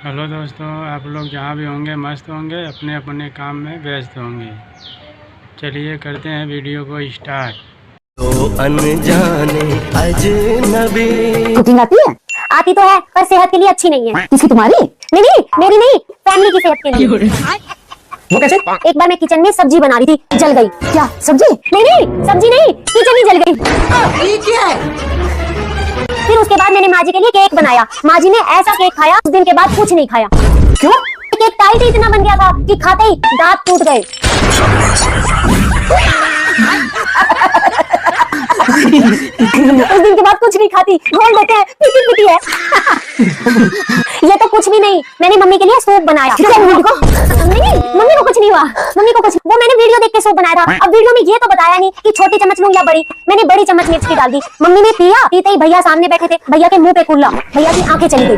Hello दोस्तों, आप लोग जहाँ भी होंगे मस्त होंगे, अपने अपने काम में व्यस्त होंगे। चलिए करते हैं वीडियो को स्टार्ट। तो अनजाने अजनबी। कुकिंग आती है? आती तो है पर सेहत के लिए अच्छी नहीं है। किसकी? तुम्हारी? नहीं नहीं, मेरी नहीं, फैमिली की सेहत के लिए। वो कैसे? एक बार मैं किचन में सब्जी बना रही थी, जल गई। क्या सब्जी? नहीं नहीं, सब्जी नहीं, किचन ही जल गई। ये क्या है? फिर उसके बाद मैंने माँ जी के लिए केक बनाया। माँ जी ने ऐसा केक खाया, उस दिन के बाद कुछ नहीं खाया। क्यों? केक टाइट इतना बन गया था कि खाते ही दांत टूट गए। उस दिन के बाद कुछ नहीं खाती, बोल देते हैं पीटी पीटी है। ये तो कुछ भी नहीं, मैंने मम्मी के लिए सूप बनाया। मम्मी को कुछ नहीं हुआ, मम्मी को कुछ, वो मैंने वीडियो देख के सूप बनाया था। अब वीडियो में ये तो बताया नहीं कि छोटी चम्मच लूं या बड़ी। मैंने बड़ी चम्मच मिर्च की डाल दी। मम्मी ने पिया, पीते ही भैया सामने बैठे थे, भैया के मुंह पे कुल्ला, भैया की आंखें चली गई।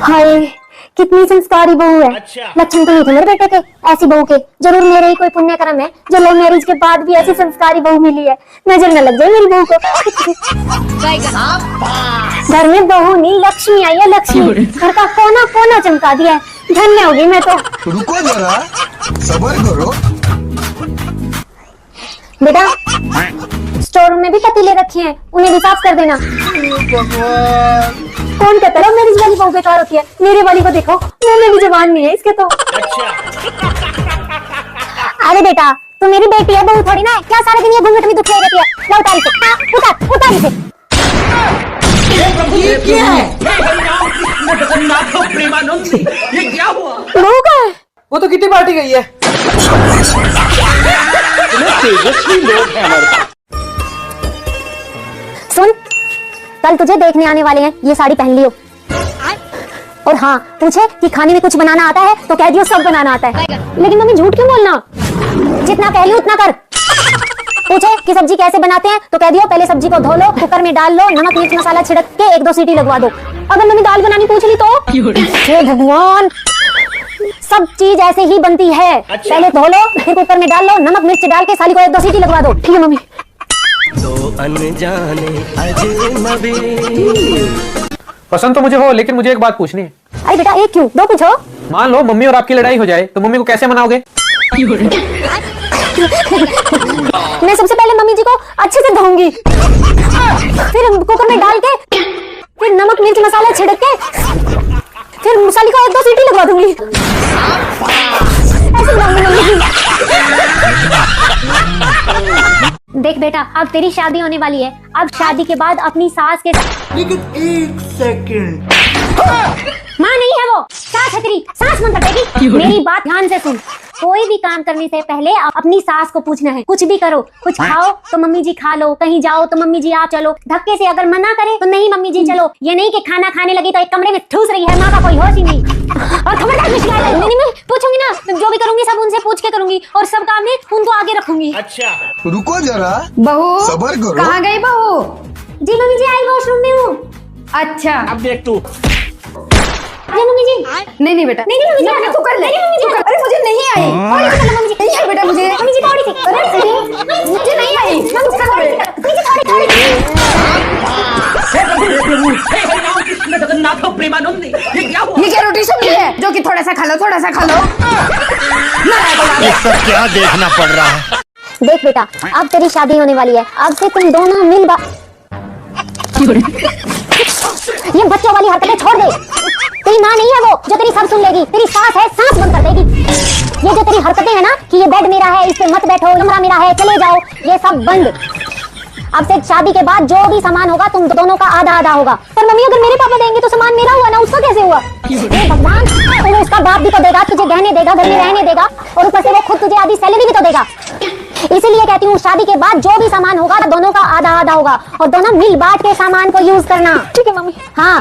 हाय, कितनी संस्कारी बहू है। लक्षण तो नहीं थे मेरे बेटे के ऐसी बहू के। जरूर मेरे ही कोई पुण्य कर्म है जो लव मैरिज के बाद भी ऐसी संस्कारी बहू मिली है। नजर न लग जाए मेरी बहू को। घर में बहू नहीं, लक्ष्मी आई है, लक्ष्मी। घर का कोना कोना चमका दिया है। धन्य होगी मैं तो। रुको जरा, सब्र करो। बेटा, स्टोर रूम में भी पतीले रखे हैं, उन्हें भी साफ कर देना। कौन कहता है मेरी वाली बहू बेकार होती है? मेरे वाली को देखो, मुंह में भी जबान नहीं है इसके तो। अरे बेटा, तू मेरी बेटी है, बहू थोड़ी ना है। क्या सारे दिन ये घूंघट में दुखी रहती है? ला उतार इसे, उतार उतार इसे। ये क्या है? ये क्या हुआ? बहू कहाँ है? वो तो किटी पार्टी गई है। तेजस्वी लोग हैं हमारे पास। सुन, कल तुझे देखने आने वाले हैं, ये साड़ी पहन लियो। और हाँ, पूछे कि खाने में कुछ बनाना आता है तो कह दियो सब बनाना आता है। लेकिन मम्मी झूठ क्यों बोलना? जितना कह लियो उतना कर। पूछे कि सब्जी कैसे बनाते हैं तो कह दियो पहले सब्जी को धो लो, कुकर में डाल लो, नमक मिर्च मसाला छिड़क के 1-2 सीटी लगवा दो। अगर मम्मी दाल बनानी पूछ ली तो हे भगवान, सब चीज ऐसे ही बनती है। पहले धो लो, फिर कुकर में डाल लो, नमक मिर्च डाल के साली को 1-2 सीटी लगवा दो। ठीक है मम्मी। तो अनजाने अजनबी। पसंद तो मुझे हो, लेकिन मुझे एक बात पूछनी है। अरे बेटा, एक क्यों, 2 पूछो। मान लो मम्मी और आपकी लड़ाई हो जाए तो मम्मी को कैसे मनाओगे? मैं सबसे पहले मम्मी जी को अच्छे से धोऊंगी, फिर कुकर में डाल के, फिर नमक मिर्च मसाला छिड़क के, फिर मसाले को 1-2 सीटी लगवा दूंगी। ऐसे बनाऊंगी मम्मी। देख बेटा, अब तेरी शादी होने वाली है। अब शादी के बाद अपनी सास के साथ। लेकिन 1 सेकंड। माँ नहीं है वो, सास है तेरी, सास मन कटेगी। मेरी बात ध्यान से सुन। कोई भी काम करने से पहले अपनी सास को पूछना है। कुछ भी करो, कुछ खाओ तो मम्मी जी खा लो, कहीं जाओ तो मम्मी जी आप चलो। धक्के से अगर मना करे तो नहीं मम्मी जी चलो। ये नहीं कि खाना खाने लगी तो एक कमरे में ठूस रही है, माँ का कोई होश ही नहीं। और खबरदार नहीं, मैं पूछूंगी ना, जो भी करूंगी सब उनसे पूछ के करूंगी और सब काम में उनको आगे रखूंगी। रुको जरा, बहू, सब्र करो। कहाँ गई बहू? जी मम्मी जी, आई वॉशरूम में हूँ। अच्छा, अब देख तू। मम्मी जी। नहीं नहीं बेटा, नहीं मम्मी जी, तू कर ले, तू कर। अरे मुझे नहीं आई, मम्मी जी नहीं आई बेटा, मुझे मम्मी जी थोड़ी सी, मुझे नहीं आई। मम्मी जी थोड़ी ये क्या रोटी सब्जी है जो कि थोड़ा सा खा लो, थोड़ा सा खा लो। ये सब क्या देखना पड़ रहा है? देख बेटा, अब तेरी शादी होने वाली है। अब से तुम दोनों मिल ये बच्चों वाली हरकतें छोड़ दे। तेरी माँ नहीं है वो जो तेरी सब सुन लेगी। तेरी सास है, सांस बंद कर देगी। ये जो तेरी हरकतें है ना कि ये बेड मेरा है, इस पे मत बैठो, कमरा मेरा है, चले जाओ, ये सब बंद। अब से शादी के बाद जो भी सामान होगा तुम दोनों का आधा आधा होगा। पर मम्मी, अगर मेरे पापा देंगे तो सामान मेरा हुआ ना, उसका कैसे हुआ? हे भगवान, तो उसका बाप भी तो देगा, तुझे गहने देगा, घर में रहने देगा, और ऊपर से वो खुद तुझे आधी सैलरी भी तो देगा। इसीलिए कहती हूँ शादी के बाद जो भी सामान होगा दोनों का आधा आधा होगा, और दोनों मिल बांट के सामान को यूज करना। ठीक है मम्मी। हाँ,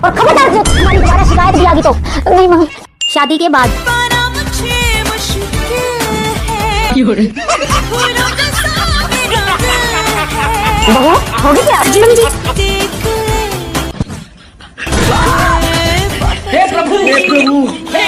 और खबरदार जो तुम्हारी दोबारा शिकायत भी आ गई तो। नहीं मम्मी। शादी के बाद बहू होगी क्या? मम्मी जी। हे प्रभु, हे प्रभु, हे